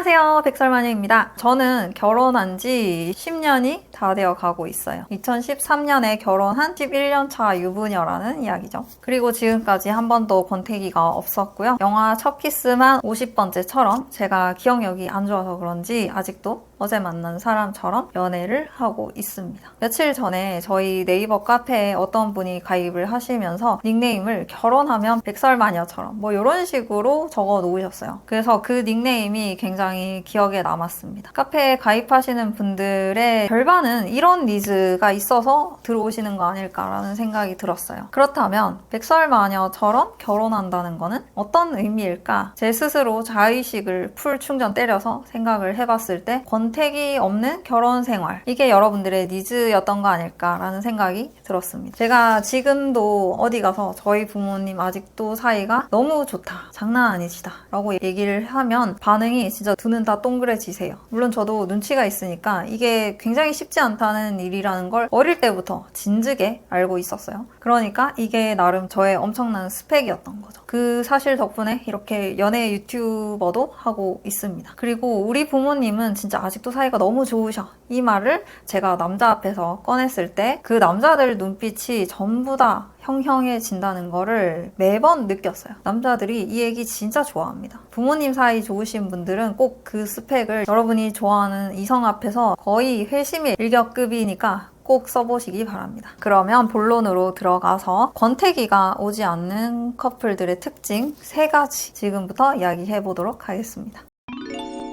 안녕하세요, 백설마녀입니다. 저는 결혼한 지 10년이 다 되어 가고 있어요. 2013년에 결혼한 11년차 유부녀라는 이야기죠. 그리고 지금까지 한 번도 권태기가 없었고요. 영화 첫 키스만 50번째처럼 제가 기억력이 안 좋아서 그런지 아직도 어제 만난 사람처럼 연애를 하고 있습니다. 며칠 전에 저희 네이버 카페에 어떤 분이 가입을 하시면서 닉네임을 결혼하면 백설마녀처럼 뭐 이런 식으로 적어 놓으셨어요. 그래서 그 닉네임이 굉장히 기억에 남았습니다. 카페에 가입하시는 분들의 절반은 이런 니즈가 있어서 들어오시는 거 아닐까라는 생각이 들었어요. 그렇다면 백설마녀처럼 결혼한다는 거는 어떤 의미일까? 제 스스로 자의식을 풀 충전 때려서 생각을 해봤을 때 권태기 없는 결혼 생활, 이게 여러분들의 니즈였던 거 아닐까라는 생각이 들었습니다. 제가 지금도 어디 가서 저희 부모님 아직도 사이가 너무 좋다, 장난 아니시다 라고 얘기를 하면 반응이 진짜 두 눈 다 동그래지세요. 물론 저도 눈치가 있으니까 이게 굉장히 쉽지 않다는 일이라는 걸 어릴 때부터 진즉에 알고 있었어요. 그러니까 이게 나름 저의 엄청난 스펙이었던 거죠. 그 사실 덕분에 이렇게 연애 유튜버도 하고 있습니다. 그리고 우리 부모님은 진짜 아직도 사이가 너무 좋으셔, 이 말을 제가 남자 앞에서 꺼냈을 때 그 남자들 눈빛이 전부 다 형형해진다는 거를 매번 느꼈어요. 남자들이 이 얘기 진짜 좋아합니다. 부모님 사이 좋으신 분들은 꼭 그 스펙을 여러분이 좋아하는 이성 앞에서 거의 회심의 일격급이니까 꼭 써보시기 바랍니다. 그러면 본론으로 들어가서 권태기가 오지 않는 커플들의 특징 3가지 지금부터 이야기해 보도록 하겠습니다.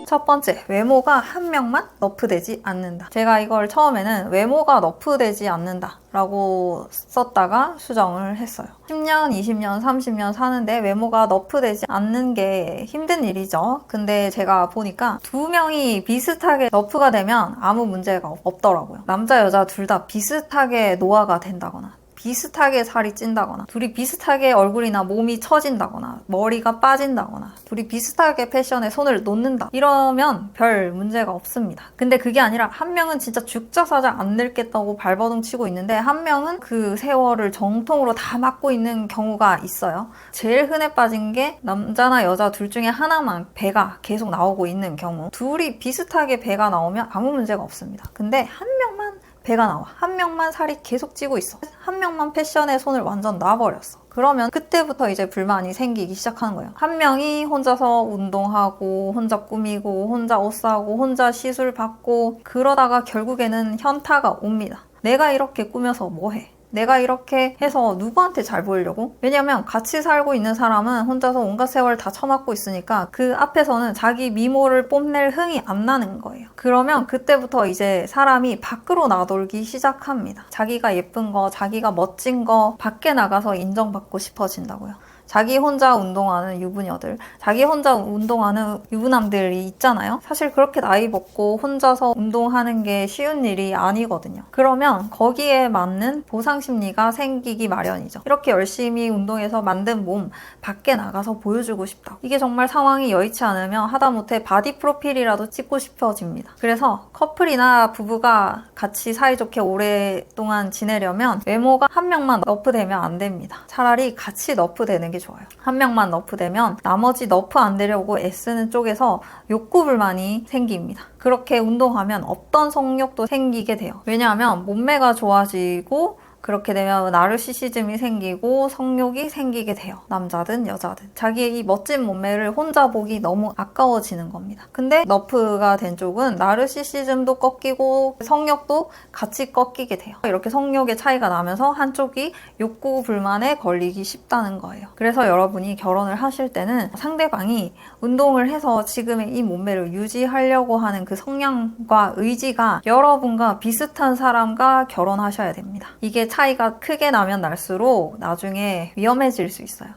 첫 번째, 외모가 한 명만 너프되지 않는다. 제가 이걸 처음에는 외모가 너프되지 않는다 라고 썼다가 수정을 했어요. 10년, 20년, 30년 사는데 외모가 너프되지 않는 게 힘든 일이죠. 근데 제가 보니까 2명이 비슷하게 너프가 되면 아무 문제가 없더라고요. 남자, 여자 둘 다 비슷하게 노화가 된다거나 비슷하게 살이 찐다거나 둘이 비슷하게 얼굴이나 몸이 처진다거나 머리가 빠진다거나 둘이 비슷하게 패션에 손을 놓는다, 이러면 별 문제가 없습니다. 근데 그게 아니라 한 명은 진짜 죽자사자 안 늙겠다고 발버둥 치고 있는데 한 명은 그 세월을 정통으로 다 맞고 있는 경우가 있어요. 제일 흔해 빠진 게 남자나 여자 둘 중에 하나만 배가 계속 나오고 있는 경우. 둘이 비슷하게 배가 나오면 아무 문제가 없습니다. 근데 한 명만 배가 나와, 한 명만 살이 계속 찌고 있어, 한 명만 패션에 손을 완전 놔버렸어. 그러면 그때부터 이제 불만이 생기기 시작하는 거예요. 한 명이 혼자서 운동하고 혼자 꾸미고 혼자 옷 사고 혼자 시술 받고 그러다가 결국에는 현타가 옵니다. 내가 이렇게 꾸며서 뭐해? 내가 이렇게 해서 누구한테 잘 보이려고? 왜냐면 같이 살고 있는 사람은 혼자서 온갖 세월 다 처맞고 있으니까 그 앞에서는 자기 미모를 뽐낼 흥이 안 나는 거예요. 그러면 그때부터 이제 사람이 밖으로 나돌기 시작합니다. 자기가 예쁜 거, 자기가 멋진 거 밖에 나가서 인정받고 싶어진다고요. 자기 혼자 운동하는 유부녀들, 자기 혼자 운동하는 유부남들이 있잖아요. 사실 그렇게 나이 먹고 혼자서 운동하는 게 쉬운 일이 아니거든요. 그러면 거기에 맞는 보상 심리가 생기기 마련이죠. 이렇게 열심히 운동해서 만든 몸 밖에 나가서 보여주고 싶다. 이게 정말 상황이 여의치 않으면 하다못해 바디 프로필이라도 찍고 싶어집니다. 그래서 커플이나 부부가 같이 사이좋게 오랫동안 지내려면 외모가 한 명만 너프되면 안 됩니다. 차라리 같이 너프되는 게 좋아요. 한 명만 너프되면 나머지 너프 안 되려고 애쓰는 쪽에서 욕구불만이 생깁니다. 그렇게 운동하면 없던 성욕도 생기게 돼요. 왜냐하면 몸매가 좋아지고 그렇게 되면 나르시시즘이 생기고 성욕이 생기게 돼요. 남자든 여자든. 자기의 이 멋진 몸매를 혼자 보기 너무 아까워지는 겁니다. 근데 너프가 된 쪽은 나르시시즘도 꺾이고 성욕도 같이 꺾이게 돼요. 이렇게 성욕의 차이가 나면서 한쪽이 욕구 불만에 걸리기 쉽다는 거예요. 그래서 여러분이 결혼을 하실 때는 상대방이 운동을 해서 지금의 이 몸매를 유지하려고 하는 그 성향과 의지가 여러분과 비슷한 사람과 결혼하셔야 됩니다. 이게 차이가 크게 나면 날수록 나중에 위험해질 수 있어요.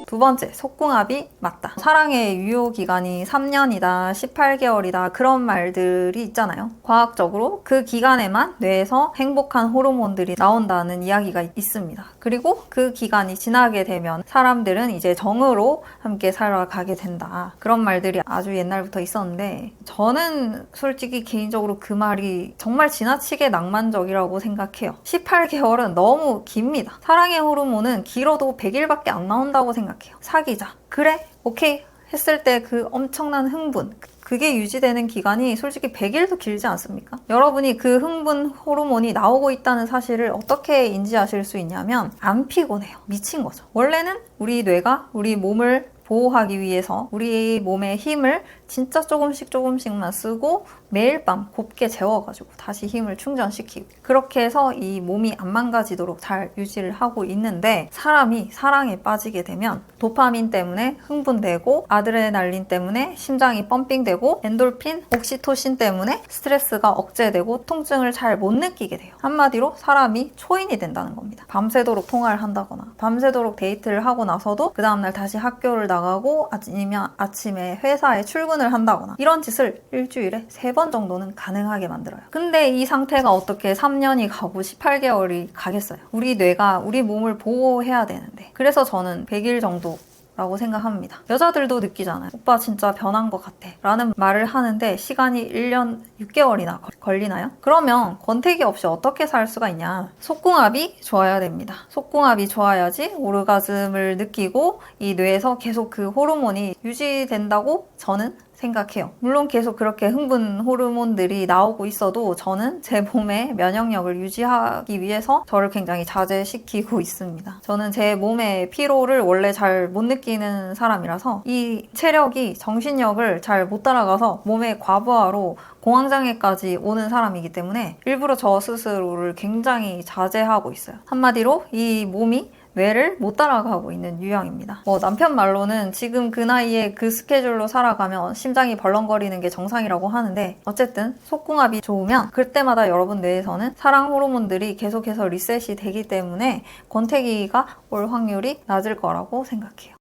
두 번째, 속궁합이 맞다. 사랑의 유효기간이 3년이다, 18개월이다 그런 말들이 있잖아요. 과학적으로 그 기간에만 뇌에서 행복한 호르몬들이 나온다는 이야기가 있습니다. 그리고 그 기간이 지나게 되면 사람들은 이제 정으로 함께 살아가게 된다. 그런 말들이 아주 옛날부터 있었는데 저는 솔직히 개인적으로 그 말이 정말 지나치게 낭만적이라고 생각해요. 18개월은 너무 깁니다. 사랑의 호르몬은 길어도 100일밖에 안 나온다고 생각해요. 사귀자. 그래? 오케이. 했을 때 그 엄청난 흥분, 그게 유지되는 기간이 솔직히 100일도 길지 않습니까? 여러분이 그 흥분 호르몬이 나오고 있다는 사실을 어떻게 인지하실 수 있냐면 안 피곤해요. 미친 거죠. 원래는 우리 뇌가 우리 몸을 보호하기 위해서 우리 몸의 힘을 진짜 조금씩만 쓰고 매일 밤 곱게 재워가지고 다시 힘을 충전시키고 그렇게 해서 이 몸이 안 망가지도록 잘 유지를 하고 있는데 사람이 사랑에 빠지게 되면 도파민 때문에 흥분되고 아드레날린 때문에 심장이 펌핑되고 엔돌핀, 옥시토신 때문에 스트레스가 억제되고 통증을 잘 못 느끼게 돼요. 한마디로 사람이 초인이 된다는 겁니다. 밤새도록 통화를 한다거나 밤새도록 데이트를 하고 나서도 그 다음날 다시 학교를 나가고 아니면 아침에 회사에 출근을 한다거나 이런 짓을 일주일에 3번 정도는 가능하게 만들어요. 근데 이 상태가 어떻게 3년이 가고 18개월이 가겠어요. 우리 뇌가 우리 몸을 보호해야 되는데 그래서 저는 100일 정도 라고 생각합니다. 여자들도 느끼잖아요. 오빠 진짜 변한 것 같아 라는 말을 하는데 시간이 1년 6개월이나 걸리나요? 그러면 권태기 없이 어떻게 살 수가 있냐? 속궁합이 좋아야 됩니다. 속궁합이 좋아야지 오르가즘을 느끼고 이 뇌에서 계속 그 호르몬이 유지된다고 저는 생각해요. 물론 계속 그렇게 흥분 호르몬들이 나오고 있어도 저는 제 몸의 면역력을 유지하기 위해서 저를 굉장히 자제시키고 있습니다. 저는 제 몸의 피로를 원래 잘 못 느끼는 사람이라서 이 체력이 정신력을 잘 못 따라가서 몸의 과부하로 공황장애까지 오는 사람이기 때문에 일부러 저 스스로를 굉장히 자제하고 있어요. 한마디로 이 몸이 뇌를 못 따라가고 있는 유형입니다. 남편 말로는 지금 그 나이에 그 스케줄로 살아가면 심장이 벌렁거리는 게 정상이라고 하는데 어쨌든 속궁합이 좋으면 그때마다 여러분 뇌에서는 사랑 호르몬들이 계속해서 리셋이 되기 때문에 권태기가 올 확률이 낮을 거라고 생각해요.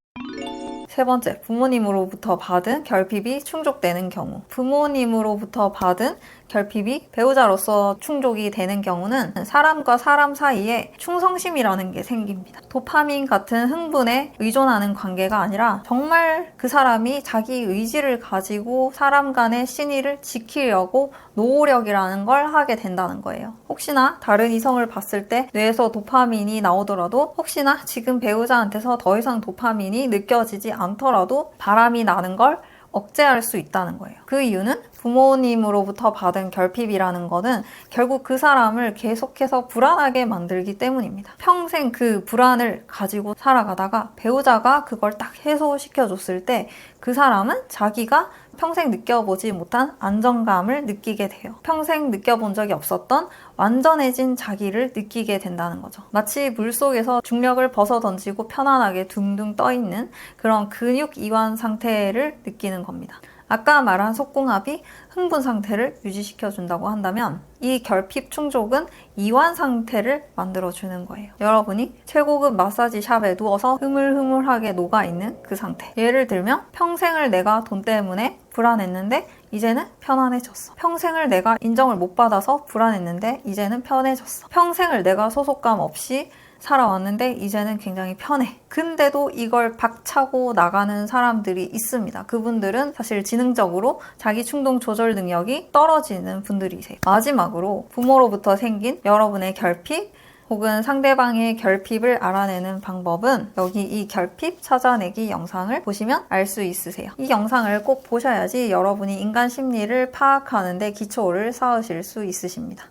3번째, 부모님으로부터 받은 결핍이 충족되는 경우. 부모님으로부터 받은 결핍이 배우자로서 충족이 되는 경우는 사람과 사람 사이에 충성심이라는 게 생깁니다. 도파민 같은 흥분에 의존하는 관계가 아니라 정말 그 사람이 자기 의지를 가지고 사람 간의 신의를 지키려고 노력이라는 걸 하게 된다는 거예요. 혹시나 다른 이성을 봤을 때 뇌에서 도파민이 나오더라도 혹시나 지금 배우자한테서 더 이상 도파민이 느껴지지 않더라도 바람이 나는 걸 억제할 수 있다는 거예요. 그 이유는 부모님으로부터 받은 결핍이라는 거는 결국 그 사람을 계속해서 불안하게 만들기 때문입니다. 평생 그 불안을 가지고 살아가다가 배우자가 그걸 딱 해소시켜줬을 때 그 사람은 자기가 평생 느껴보지 못한 안정감을 느끼게 돼요. 평생 느껴본 적이 없었던 완전해진 자기를 느끼게 된다는 거죠. 마치 물속에서 중력을 벗어던지고 편안하게 둥둥 떠있는 그런 근육 이완 상태를 느끼는 겁니다. 아까 말한 속궁합이 흥분 상태를 유지시켜준다고 한다면 이 결핍 충족은 이완 상태를 만들어주는 거예요. 여러분이 최고급 마사지 샵에 누워서 흐물흐물하게 녹아있는 그 상태. 예를 들면 평생을 내가 돈 때문에 불안했는데 이제는 편안해졌어. 평생을 내가 인정을 못 받아서 불안했는데 이제는 편해졌어. 평생을 내가 소속감 없이 살아왔는데 이제는 굉장히 편해. 근데도 이걸 박차고 나가는 사람들이 있습니다. 그분들은 사실 지능적으로 자기 충동 조절 능력이 떨어지는 분들이세요. 마지막으로 부모로부터 생긴 여러분의 결핍 혹은 상대방의 결핍을 알아내는 방법은 여기 이 결핍 찾아내기 영상을 보시면 알 수 있으세요. 이 영상을 꼭 보셔야지 여러분이 인간 심리를 파악하는 데 기초를 쌓으실 수 있으십니다.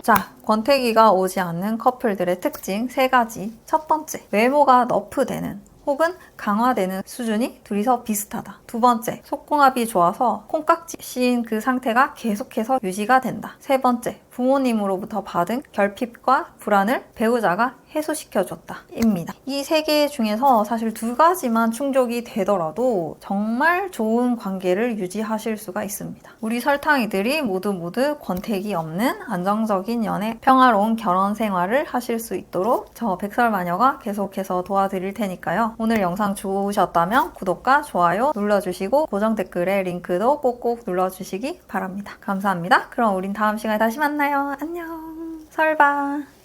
자, 권태기가 오지 않는 커플들의 특징 3가지. 첫 번째, 외모가 너프되는 혹은 강화되는 수준이 둘이서 비슷하다. 2번째, 속궁합이 좋아서 콩깍지 씌인 그 상태가 계속해서 유지가 된다. 3번째, 부모님으로부터 받은 결핍과 불안을 배우자가 해소시켜줬다 입니다. 이 3개 중에서 사실 2가지만 충족이 되더라도 정말 좋은 관계를 유지하실 수가 있습니다. 우리 설탕이들이 모두 권태기 없는 안정적인 연애, 평화로운 결혼 생활을 하실 수 있도록 저 백설마녀가 계속해서 도와드릴 테니까요. 오늘 영상 좋으셨다면 구독과 좋아요 눌러주시고 고정 댓글에 링크도 꼭꼭 눌러주시기 바랍니다. 감사합니다. 그럼 우린 다음 시간에 다시 만나요. 안녕. 설바.